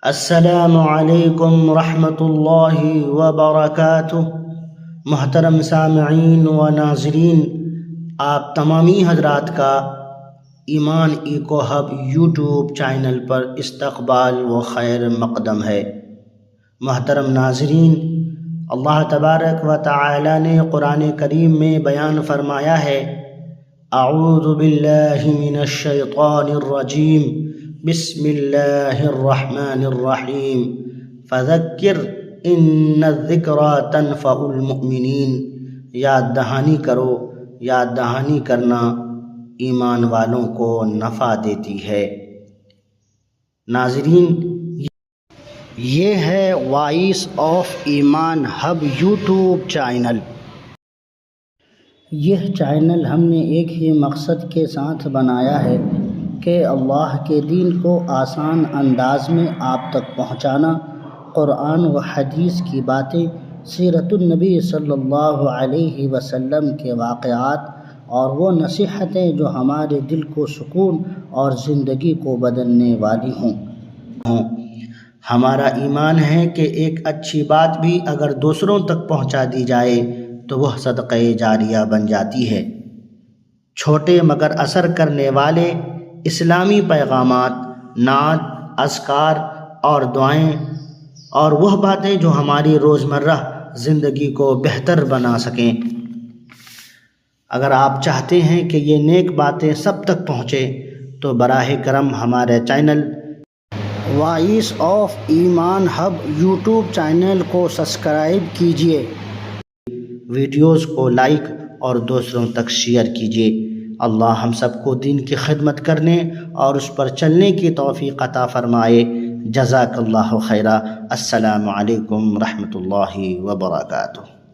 السلام علیکم ورحمۃ اللہ وبرکاتہ۔ محترم سامعین و ناظرین، آپ تمامی حضرات کا ایمان ایکو ہب یوٹیوب چینل پر استقبال و خیر مقدم ہے۔ محترم ناظرین، اللہ تبارک و تعالی نے قرآن کریم میں بیان فرمایا ہے، اعوذ باللہ من الشیطان الرجیم، بسم اللہ الرحمن الرحیم، فذکر ان الذکریٰ تنفع المؤمنین۔ یاد دہانی کرو، یاد دہانی کرنا ایمان والوں کو نفع دیتی ہے۔ ناظرین، یہ ہے وائس آف ایمان ہب یوٹیوب چینل۔ یہ چینل ہم نے ایک ہی مقصد کے ساتھ بنایا ہے کہ اللہ کے دین کو آسان انداز میں آپ تک پہنچانا، قرآن و حدیث کی باتیں، سیرت النبی صلی اللہ علیہ وسلم کے واقعات اور وہ نصیحتیں جو ہمارے دل کو سکون اور زندگی کو بدلنے والی ہوں۔ ہمارا ایمان ہے کہ ایک اچھی بات بھی اگر دوسروں تک پہنچا دی جائے تو وہ صدقہ جاریہ بن جاتی ہے۔ چھوٹے مگر اثر کرنے والے اسلامی پیغامات، نعت، اذکار اور دعائیں اور وہ باتیں جو ہماری روزمرہ زندگی کو بہتر بنا سکیں۔ اگر آپ چاہتے ہیں کہ یہ نیک باتیں سب تک پہنچے تو براہ کرم ہمارے چینل وائس آف ایمان ہب یوٹیوب چینل کو سبسکرائب کیجیے، ویڈیوز کو لائک اور دوسروں تک شیئر کیجیے۔ اللہ ہم سب کو دین کی خدمت کرنے اور اس پر چلنے کی توفیق عطا فرمائے۔ جزاک اللہ خیرا۔ السلام علیکم ورحمۃ اللہ وبرکاتہ۔